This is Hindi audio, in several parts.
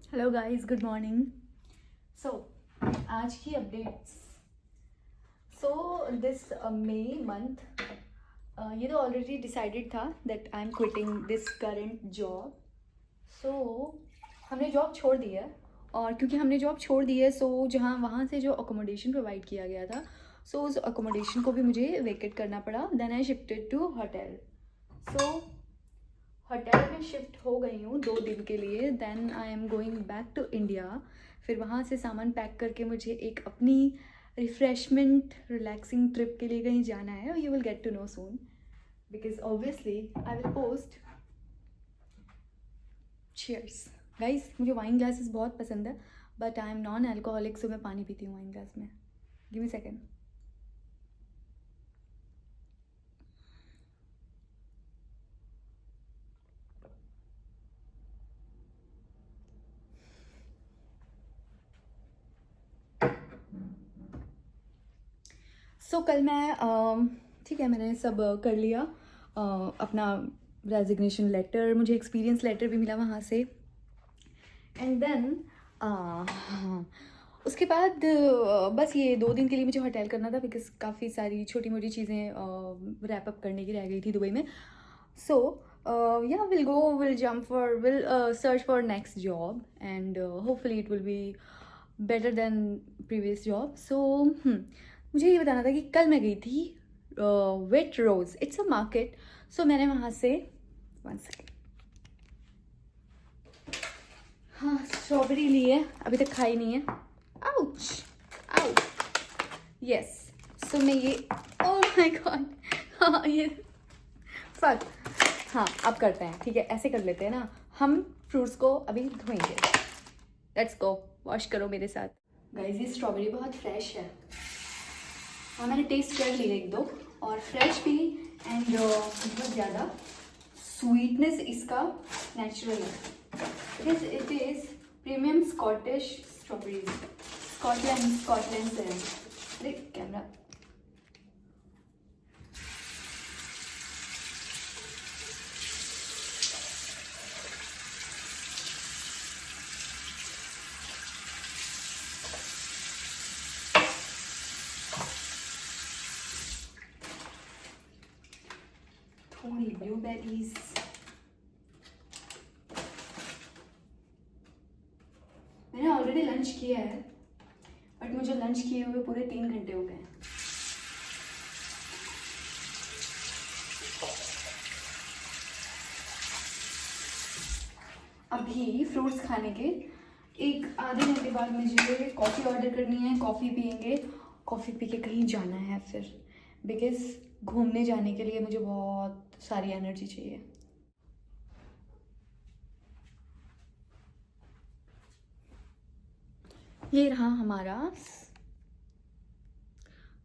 Hello guys, good morning. So आज की updates. So this May month, ये तो ऑलरेडी डिसाइडेड था that I am quitting this current job. So हमने जॉब छोड़ दी है, और क्योंकि हमने जॉब छोड़ दी है सो जहाँ वहाँ से जो अकोमोडेशन प्रोवाइड किया गया था सो उस अकोमोडेशन को भी मुझे वेकेट करना पड़ा। Then I shifted to hotel. So hotel में शिफ्ट हो गई हूँ 2 दिन के लिए। Then I am going back to India. फिर वहाँ से सामान पैक करके मुझे एक अपनी रिफ्रेशमेंट रिलैक्सिंग ट्रिप के लिए कहीं जाना है। You will get to know soon because obviously I will post. Cheers guys. मुझे वाइन ग्लासेस बहुत पसंद है but I am non alcoholic, so मैं पानी पीती हूँ वाइन ग्लास में। Give me second. सो कल मैं ठीक है, मैंने सब कर लिया। अपना रेजिग्नेशन लेटर, मुझे एक्सपीरियंस लेटर भी मिला वहाँ से। एंड देन उसके बाद बस ये 2 दिन के लिए मुझे होटल करना था बिकॉज काफ़ी सारी छोटी मोटी चीज़ें रैप अप करने की रह गई थी दुबई में। So yeah will jump for will search for next job and hopefully it will be better than previous job. So मुझे ये बताना था कि कल मैं गई थी वेट रोज, इट्स अ मार्केट। सो मैंने वहाँ से 1 सेकेंड, हाँ, स्ट्रॉबेरी ली है, अभी तक खाई नहीं है। Ouch ouch. यस। सो मैं ये, ओह माय गॉड, हाँ ये फक। हाँ अब करते हैं, ठीक है, ऐसे कर लेते हैं ना हम। फ्रूट्स को अभी धोएंगे। लेट्स गो, वॉश करो मेरे साथ। गाइस ये स्ट्रॉबेरी बहुत फ्रेश है। हाँ मैंने टेस्ट कर लिया 1-2, और फ्रेश भी एंड बहुत ज़्यादा स्वीटनेस इसका नेचुरल है। It is premium Scottish strawberries. Scotland से है। अरे कैमरा। थोड़ी ब्लूबेरीज, मैंने ऑलरेडी लंच किया है बट मुझे लंच किए हुए पूरे 3 घंटे हो गए हैं। अभी फ्रूट्स खाने के 1 आधे घंटे बाद मुझे कॉफ़ी ऑर्डर करनी है, कॉफ़ी पियेंगे। कॉफ़ी पी के कहीं जाना है फिर, बिकॉज घूमने जाने के लिए मुझे बहुत सारी एनर्जी चाहिए। ये रहा हमारा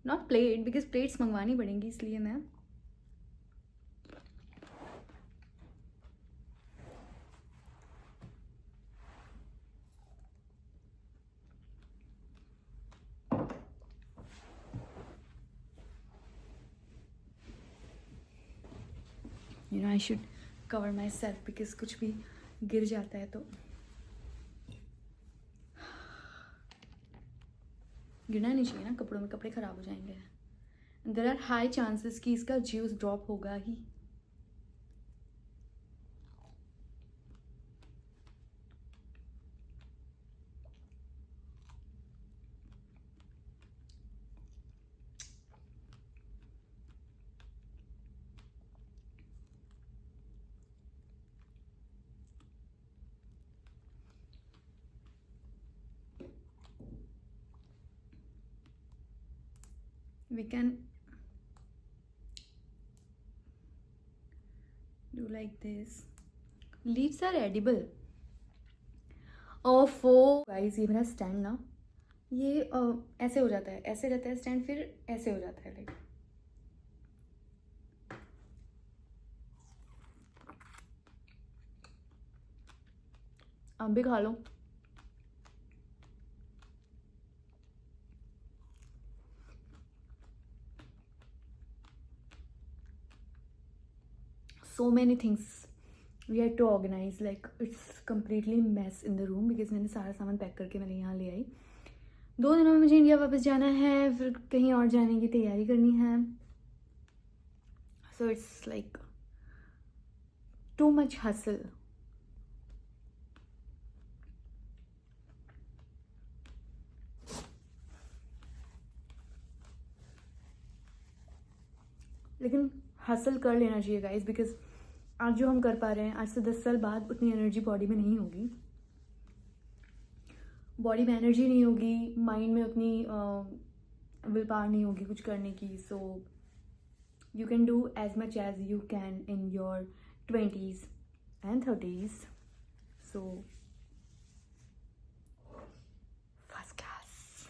नॉट प्लेट, बिकॉज प्लेट्स मंगवानी पड़ेंगी इसलिए मैं I should cover my self because कुछ भी गिर जाता है तो गिरना नहीं चाहिए ना कपड़ों में, कपड़े ख़राब हो जाएंगे। देयर आर हाई चांसेस कि इसका ज्यूस ड्रॉप होगा ही। We can do like this. Leaves are edible. ओफो गाइस, ये मेरा स्टैंड ना, ये ऐसे हो जाता है, ऐसे रहता है स्टैंड, फिर ऐसे हो जाता है। लाइक आप भी खा लो। So many things we had to organise, like it's completely mess in the room because मैंने सारा सामान पैक करके मैंने यहाँ ले आई। 2 दिनों में मुझे इंडिया वापस जाना है, फिर कहीं और जाने की तैयारी करनी है। So it's like too much hustle. लेकिन हसल कर लेना चाहिए गाइस, बिकॉज आज जो हम कर पा रहे हैं, आज से 10 साल बाद उतनी एनर्जी बॉडी में नहीं होगी। बॉडी में एनर्जी नहीं होगी, माइंड में उतनी विल पावर नहीं होगी कुछ करने की। So you can do as much as you can in your 20s and 30s। So first class.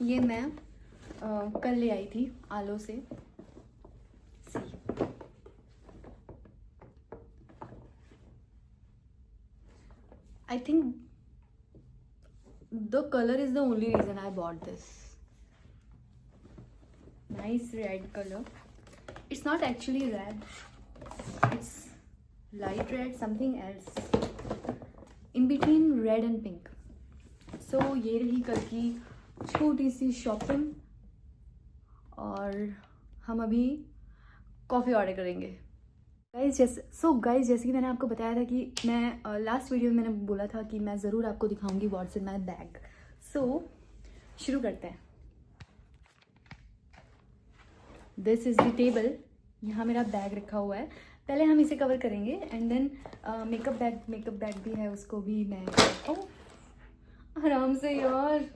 ये मैं कल ले आई थी आलो से। I think the color is the only reason I bought this. Nice red color. It's not actually red. It's light red, something else. In between red and pink. So ये रही कल की छोटी सी शॉपिंग और हम अभी कॉफ़ी ऑर्डर करेंगे। गाइज जैसे कि मैंने आपको बताया था कि मैं लास्ट वीडियो में मैंने बोला था कि मैं ज़रूर आपको दिखाऊंगी व्हाट्स इन माई बैग। सो शुरू करते हैं। This is the table. यहाँ मेरा बैग रखा हुआ है। पहले हम इसे कवर करेंगे एंड देन मेकअप बैग भी है, उसको भी मैं आराम से। यार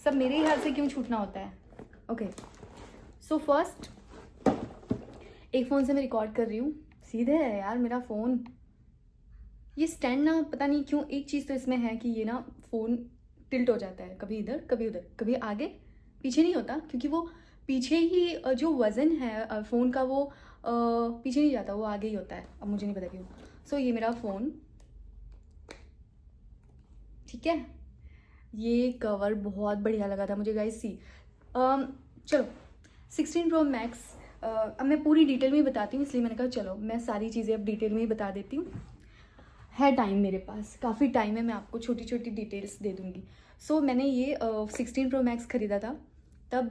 सब मेरे ही हाथ से क्यों छूटना होता है। ओके, सो फर्स्ट एक फ़ोन से मैं रिकॉर्ड कर रही हूँ। सीधे है यार मेरा फ़ोन। ये स्टैंड ना पता नहीं क्यों, एक चीज़ तो इसमें है कि ये ना फ़ोन टिल्ट हो जाता है, कभी इधर कभी उधर, कभी आगे पीछे नहीं होता, क्योंकि वो पीछे ही जो वज़न है फ़ोन का वो पीछे नहीं जाता, वो आगे ही होता है। अब मुझे नहीं पता क्यों। सो ये मेरा फ़ोन, ठीक है। ये कवर बहुत बढ़िया लगा था मुझे गाइस। सी चलो 16 Pro Max। अब मैं पूरी डिटेल में ही बताती हूँ, इसलिए मैंने कहा चलो मैं सारी चीज़ें अब डिटेल में ही बता देती हूँ। है टाइम मेरे पास, काफ़ी टाइम है, मैं आपको छोटी छोटी डिटेल्स दे दूँगी। सो मैंने ये 16 Pro Max ख़रीदा था। तब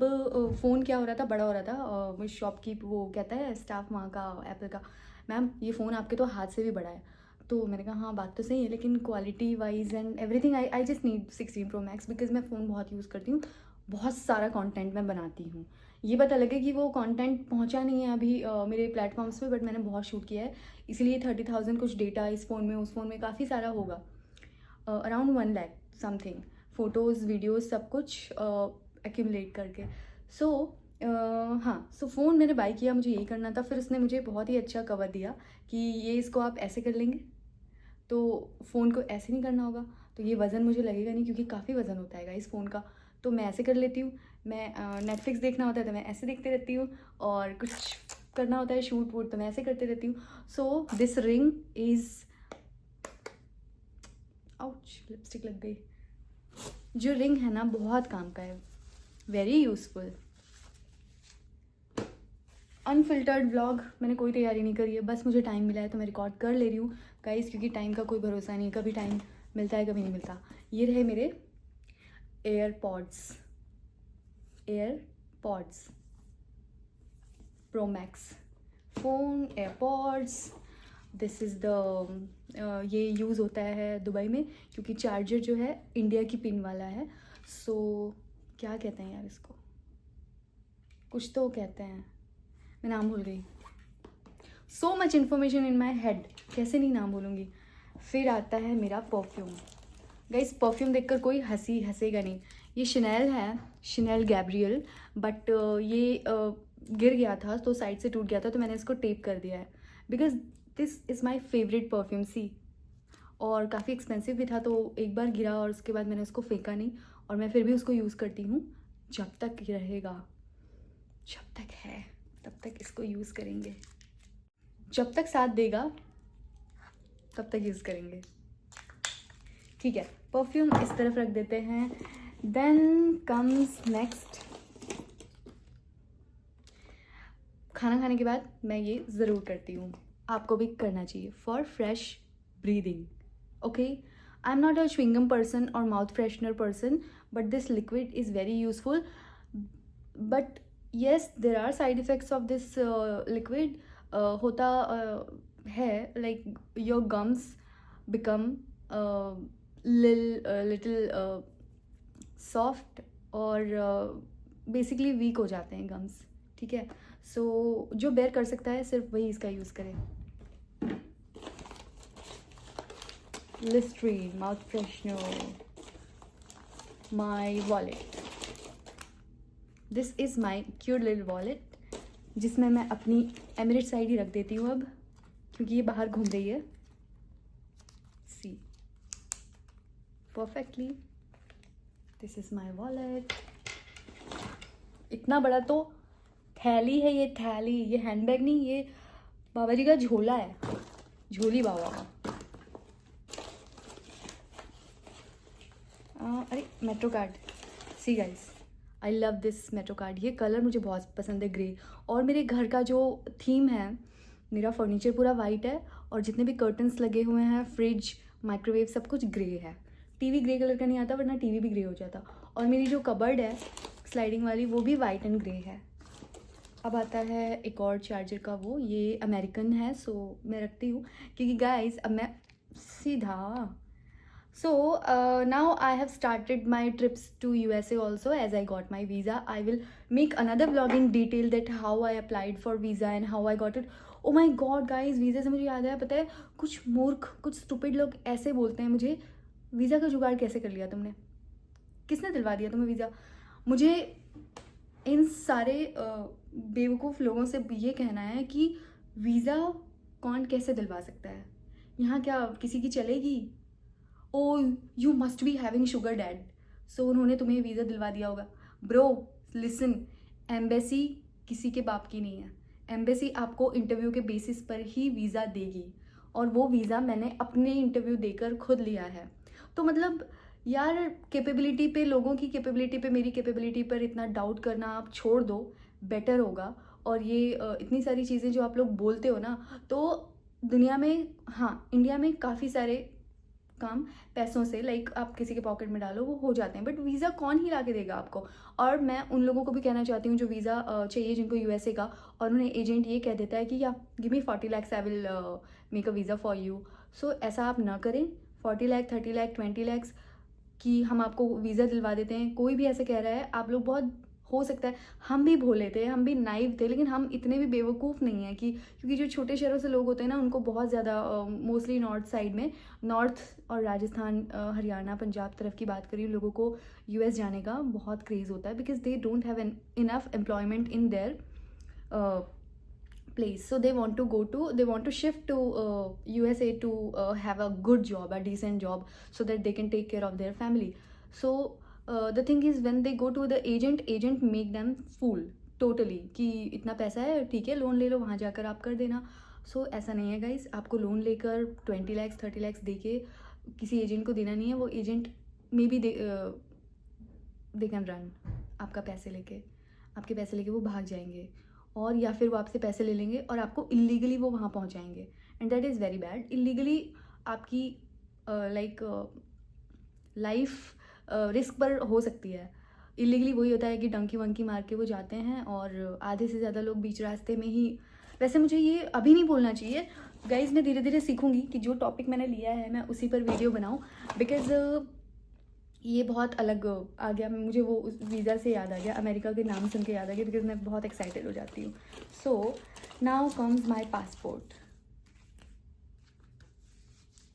फ़ोन क्या हो रहा था, बड़ा हो रहा था। शॉपकीप वो कहता है स्टाफ वहाँ का एप्पल का, मैम ये फ़ोन आपके तो हाथ से भी बड़ा है। तो मैंने कहा हाँ बात तो सही है, लेकिन quality wise and everything I just need 16 Pro Max because मैं फ़ोन बहुत यूज़ करती हूँ, बहुत सारा कंटेंट मैं बनाती हूँ। ये पता लगे कि वो कंटेंट पहुँचा नहीं है अभी मेरे प्लेटफॉर्म्स पे, बट मैंने बहुत शूट किया है, इसलिए 30,000 कुछ डेटा इस फ़ोन में उस फ़ोन में काफ़ी सारा होगा। Around 1 lakh something photos videos सब कुछ एक्यूमुलेट करके। सो हाँ, सो फ़ोन मैंने बाय किया, मुझे यही करना था। फिर उसने मुझे बहुत ही अच्छा कवर दिया कि ये इसको आप ऐसे कर लेंगे तो फ़ोन को ऐसे नहीं करना होगा, तो ये वज़न मुझे लगेगा नहीं, क्योंकि काफ़ी वज़न होता है इस फ़ोन का। तो मैं ऐसे कर लेती हूँ। मैं नेटफ्लिक्स देखना होता है तो मैं ऐसे देखते रहती हूँ, और कुछ करना होता है शूट वूट तो मैं ऐसे करते रहती हूँ। So this ring is, ouch lipstick लग गई। जो रिंग है ना बहुत काम का है, वेरी यूज़फुल। अनफिल्टर्ड व्लॉग मैंने कोई तैयारी नहीं करी है, बस मुझे टाइम मिला है तो मैं रिकॉर्ड कर ले रही हूँ गाइस, क्योंकि टाइम का कोई भरोसा नहीं, कभी टाइम मिलता है कभी नहीं मिलता। ये रहे मेरे AirPods pro max phone, AirPods. This is the ये यूज़ होता है दुबई में, क्योंकि चार्जर जो है इंडिया की पिन वाला है। सो क्या कहते हैं यार इसको, कुछ तो कहते हैं, मैं नाम भूल गई। So much information in my head, कैसे नहीं नाम भूलूँगी। फिर आता है मेरा परफ्यूम। गाइस परफ्यूम देखकर कोई हंसेगा नहीं। ये शनेल है, शनेल गैब्रियल, बट ये गिर गया था तो साइड से टूट गया था, तो मैंने इसको टेप कर दिया है because this is my favourite perfume. See, और काफ़ी एक्सपेंसिव भी था, तो एक बार गिरा और उसके बाद मैंने उसको फेंका नहीं, और मैं फिर भी उसको यूज़ करती हूँ। जब तक रहेगा, जब तक है तब तक इसको यूज़ करेंगे, जब तक साथ देगा तब तक यूज़ करेंगे। ठीक है, परफ्यूम इस तरफ रख देते हैं। देन कम्स नेक्स्ट, खाना खाने के बाद मैं ये ज़रूर करती हूँ, आपको भी करना चाहिए for fresh breathing. Okay, I am not a chewing gum person और mouth freshener person, but this liquid is very useful. But yes, there are side effects of this liquid. होता है like your gums become little soft और बेसिकली वीक हो जाते हैं गम्स. ठीक है, सो जो बेयर कर सकता है सिर्फ वही इसका यूज़ करे. Listerine mouth freshener, my wallet. This is my cute little wallet, जिसमें मैं अपनी एमिरेट्स आईडी रख देती हूँ अब, क्योंकि ये बाहर घूम रही है. See perfectly, this is my wallet. इतना बड़ा तो थैली है ये, थैली, ये हैंडबैग नहीं, ये बाबा जी का झोला है, झोली बाबा का. अरे metro card, see guys, I love this metro card. ये कलर मुझे बहुत पसंद है, ग्रे. और मेरे घर का जो थीम है, मेरा फर्नीचर पूरा वाइट है और जितने भी कर्टन्स लगे हुए हैं, फ्रिज, माइक्रोवेव, सब कुछ ग्रे है. टीवी ग्रे कलर का नहीं आता, वरना टीवी भी ग्रे हो जाता. और मेरी जो कबर्ड है स्लाइडिंग वाली, वो भी वाइट एंड ग्रे है. अब आता है एक और चार्जर का, वो ये अमेरिकन है, सो मैं रखती हूँ क्योंकि गाइस अब मैं सीधा. So now I have started my trips to USA also, as I got my visa. I will make another vlog in detail that how I applied for visa and how I got it. Oh my god guys, visa से मुझे याद आया, पता है कुछ मूर्ख, कुछ स्टूपिड लोग ऐसे बोलते हैं मुझे, वीज़ा का जुगाड़ कैसे कर लिया तुमने, किसने दिलवा दिया तुम्हें वीज़ा. मुझे इन सारे बेवकूफ़ लोगों से ये कहना है कि वीज़ा कौन कैसे दिलवा सकता है, यहाँ क्या किसी की चलेगी. Oh you must be having sugar dad, so उन्होंने तुम्हें वीज़ा दिलवा दिया होगा. ब्रो लिसन, एम्बेसी किसी के बाप की नहीं है. एम्बेसी आपको इंटरव्यू के बेसिस पर ही वीज़ा देगी, और वो वीज़ा मैंने अपने इंटरव्यू देकर खुद लिया है. तो मतलब यार, कैपेबिलिटी पे, लोगों की कैपेबिलिटी पे, मेरी कैपेबिलिटी पर इतना डाउट करना आप छोड़ दो, बेटर होगा. और ये इतनी सारी चीज़ें जो आप लोग बोलते हो ना, तो दुनिया में, हाँ इंडिया में काफ़ी सारे काम पैसों से, लाइक आप किसी के पॉकेट में डालो वो हो जाते हैं, बट वीज़ा कौन ही ला के देगा आपको. और मैं उन लोगों को भी कहना चाहती हूँ जो वीज़ा चाहिए जिनको यूएसए का, और उन्हें एजेंट ये कह देता है कि yeah give me 40 lakhs, I will make a visa for you. So ऐसा आप ना करें. 40 लाख, 30 लाख, 20 lakhs कि हम आपको वीज़ा दिलवा देते हैं. कोई भी ऐसे कह रहा है, आप लोग बहुत, हो सकता है हम भी भोले थे, हम भी नाइव थे, लेकिन हम इतने भी बेवकूफ़ नहीं हैं कि, क्योंकि जो छोटे शहरों से लोग होते हैं ना, उनको बहुत ज़्यादा, मोस्टली नॉर्थ साइड में, नॉर्थ और राजस्थान, हरियाणा, पंजाब तरफ की बात करिए, लोगों को यूएस जाने का बहुत क्रेज़ होता है, because they don't have enough employment in their place, so they want to shift to USA to have a good job, a decent job, so that they can take care of their family. So the thing is, when they go to the agent make them fool totally कि इतना पैसा है, ठीक है लोन ले लो, वहाँ जाकर आप कर देना. सो ऐसा नहीं है गाइस, आपको लोन लेकर 20 lakhs 30 lakhs दे के किसी एजेंट को देना नहीं है. वो agent may be they can run आपका पैसे लेके, आपके पैसे लेके वो भाग जाएंगे, और या फिर वो आपसे पैसे ले लेंगे और आपको इलीगली वो वहाँ पहुँचाएंगे, and that is very bad. Illegally आपकी लाइक लाइफ रिस्क पर हो सकती है. इलीगली वही होता है कि डंकी वंकी मार के वो जाते हैं, और आधे से ज़्यादा लोग बीच रास्ते में ही. वैसे मुझे ये अभी नहीं बोलना चाहिए गाइज, मैं धीरे धीरे सीखूंगी कि जो टॉपिक मैंने लिया है मैं उसी पर वीडियो बनाऊँ, बिकॉज ये बहुत अलग आ गया. मुझे वो उस वीज़ा से याद आ गया, अमेरिका के नाम सुन के याद आ गया, बिकॉज मैं बहुत एक्साइटेड हो जाती हूँ. सो नाउ कम्स माई पासपोर्ट,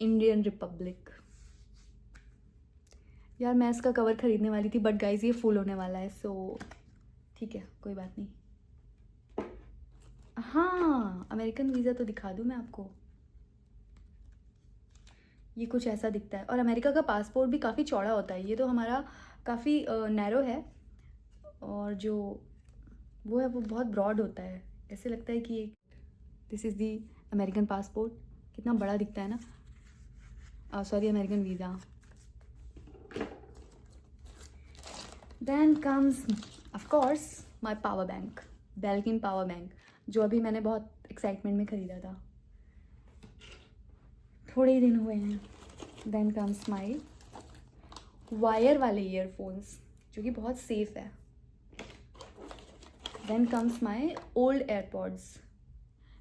इंडियन रिपब्लिक. यार मैं इसका कवर ख़रीदने वाली थी, बट गाइज ये फुल होने वाला है, सो ठीक है कोई बात नहीं. हाँ, अमेरिकन वीज़ा तो दिखा दूँ मैं आपको. ये कुछ ऐसा दिखता है, और अमेरिका का पासपोर्ट भी काफ़ी चौड़ा होता है. ये तो हमारा काफ़ी नैरो है, और जो वो है वो बहुत ब्रॉड होता है. ऐसे लगता है कि this is the American passport. कितना बड़ा दिखता है ना. Sorry, American visa. Then comes of course my power bank, Belkin power bank, जो अभी मैंने बहुत एक्साइटमेंट में ख़रीदा था. थोड़े ही दिन हुए हैं. देन कम्स माई वायर वाले ईयरफोन्स जो कि बहुत सेफ है. Then comes my old AirPods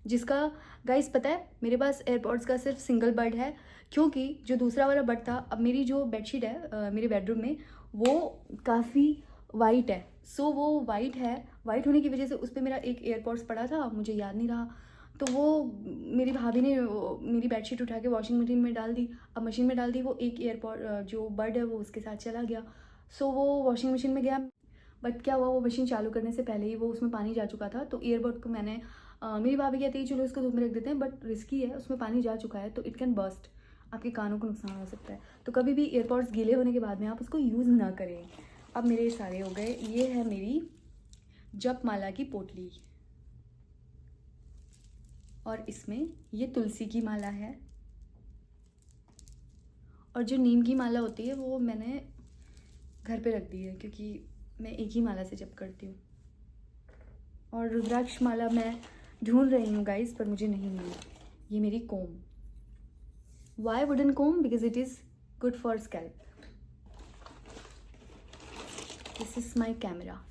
जिसका गाइस पता है मेरे पास एयरपॉड्स का सिर्फ सिंगल बड है, क्योंकि जो दूसरा वाला बड था, अब मेरी जो बेडशीट है मेरे बेडरूम में वो काफ़ी वाइट है. सो वो वाइट है, वाइट होने की वजह से उस पर मेरा एक एयरपॉड्स पड़ा था, मुझे याद नहीं रहा, तो वो मेरी भाभी ने मेरी बेडशीट उठा के वॉशिंग मशीन में डाल दी. अब मशीन में डाल दी, वो एक एयरपॉड जो बड है वो उसके साथ चला गया. सो वो वॉशिंग मशीन में गया, बट क्या हुआ, वो मशीन चालू करने से पहले ही वो उसमें पानी जा चुका था. तो ईयरबड को मैंने मेरी भाभी कहती है चलो इसको धूप में रख देते हैं, बट रिस्की है, उसमें पानी जा चुका है तो इट कैन बर्स्ट, आपके कानों को नुकसान हो सकता है. तो कभी भी एयरपॉड्स गीले होने के बाद में आप उसको यूज़ ना करें. अब मेरे सारे हो गए. ये है मेरी जपमाला की पोटली और इसमें ये तुलसी की माला है, और जो नीम की माला होती है वो मैंने घर पे रख दी है क्योंकि मैं एक ही माला से जप करती हूँ. और रुद्राक्ष माला मैं ढूंढ रही हूँ गाइस, पर मुझे नहीं मिली. ये मेरी comb. Why wooden comb? Because it is good for scalp. This is my camera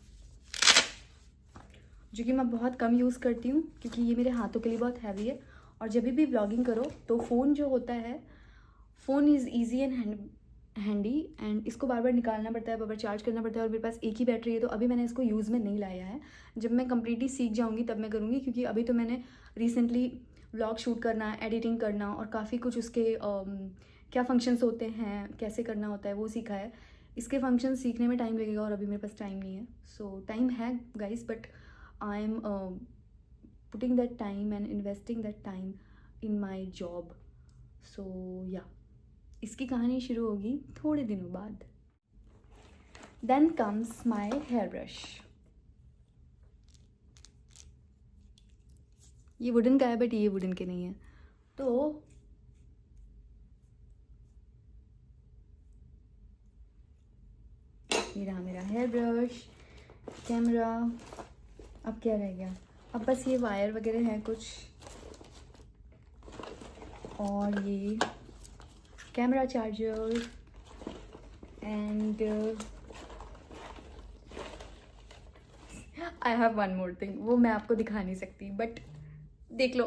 जो कि मैं बहुत कम यूज़ करती हूँ क्योंकि ये मेरे हाथों के लिए बहुत हैवी है. और जब भी व्लॉगिंग करो तो फ़ोन जो होता है, phone is easy and handy, and इसको बार बार निकालना पड़ता है, बार बार चार्ज करना पड़ता है, और मेरे पास एक ही बैटरी है, तो अभी मैंने इसको यूज़ में नहीं लाया है. जब मैं कम्प्लीटली सीख जाऊँगी तब मैं करूँगी, क्योंकि अभी तो मैंने रिसेंटली व्लॉग शूट करना, एडिटिंग करना और काफ़ी कुछ उसके क्या फंक्शंस होते हैं, कैसे करना होता है वो सीखा है. इसके फंक्शन सीखने में टाइम लगेगा और अभी मेरे पास टाइम नहीं है. सो टाइम है guys, but I am putting that time and investing that time in my job. So yeah इसकी कहानी शुरू होगी थोड़े दिनों बाद. Then comes my hair brush. ये वुडन का है, बट ये वुडन के नहीं है. तो ये रहा मेरा हेयर ब्रश, कैमरा. अब क्या रह गया? अब बस ये वायर वगैरह हैं कुछ, और ये camera charger, and I have one more thing, वो मैं आपको दिखा नहीं सकती, बट देख लो.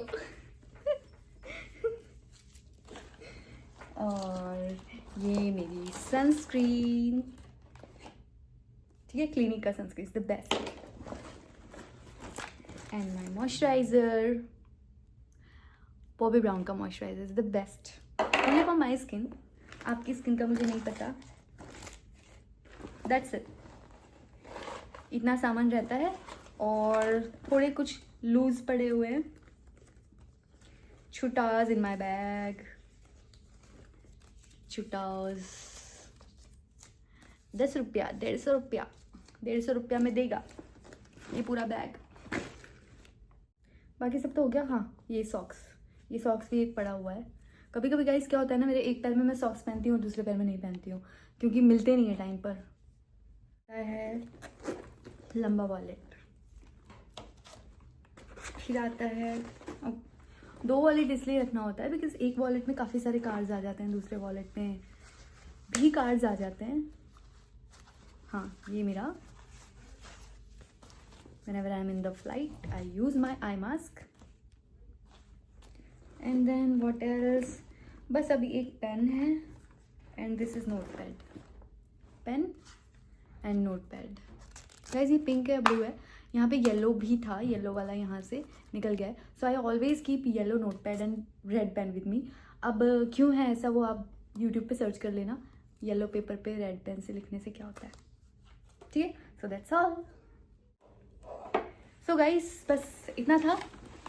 और ये मेरी सनस्क्रीन, ठीक है, क्लिनिक का sunscreen is the best. And my moisturiser, Bobbi Brown का moisturiser is the best only for my skin. आपकी स्किन का मुझे नहीं पता. That's it. इतना सामान रहता है, और थोड़े कुछ लूज पड़े हुए हैं. छुटाज इन माई बैग, छुटाज 10 रुपया, 150 रुपया, 150 रुपया में देगा ये पूरा बैग. बाकी सब तो हो गया. हाँ, ये सॉक्स भी एक पड़ा हुआ है. कभी कभी गाइस क्या होता है ना, मेरे एक पैर में मैं सॉक्स पहनती हूँ और दूसरे पैर में नहीं पहनती हूँ, क्योंकि मिलते नहीं है टाइम पर. है लंबा वॉलेट, फिर आता है. अब 2 वॉलेट इसलिए रखना होता है बिकॉज एक वॉलेट में काफ़ी सारे कार्ड्स आ जाते हैं, दूसरे वॉलेट में भी कार्ड्स आ जाते हैं. हाँ, ये मेरा whenever I'm in the flight I use my eye mask. And then what else? बस अभी एक पेन है, and this is notepad. Pen and notepad. Guys ये पिंक है, ब्लू है, यहाँ पे येलो भी था, येलो वाला यहाँ से निकल गया है. So I always keep yellow notepad and red pen with me. अब क्यों है ऐसा वो आप यूट्यूब पे सर्च कर लेना, येलो पेपर पे रेड पेन से लिखने से क्या होता है. ठीक है, so that's all. So guys बस इतना था.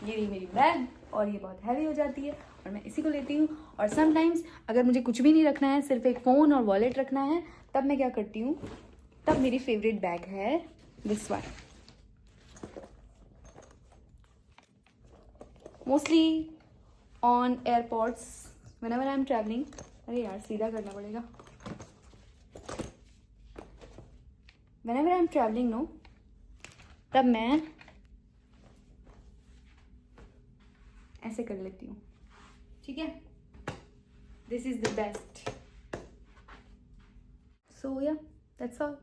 ये रही मेरी बैग, और ये बहुत हैवी हो जाती है और मैं इसी को लेती हूँ. और समटाइम्स अगर मुझे कुछ भी नहीं रखना है, सिर्फ एक फ़ोन और वॉलेट रखना है, तब मैं क्या करती हूँ, तब मेरी फेवरेट बैग है this one. Mostly on airports whenever I am travelling. अरे यार सीधा करना पड़ेगा. Whenever I am travelling no, तब मैं ऐसे कर लेती हूँ. ठीक है, This is the best. So yeah, that's all.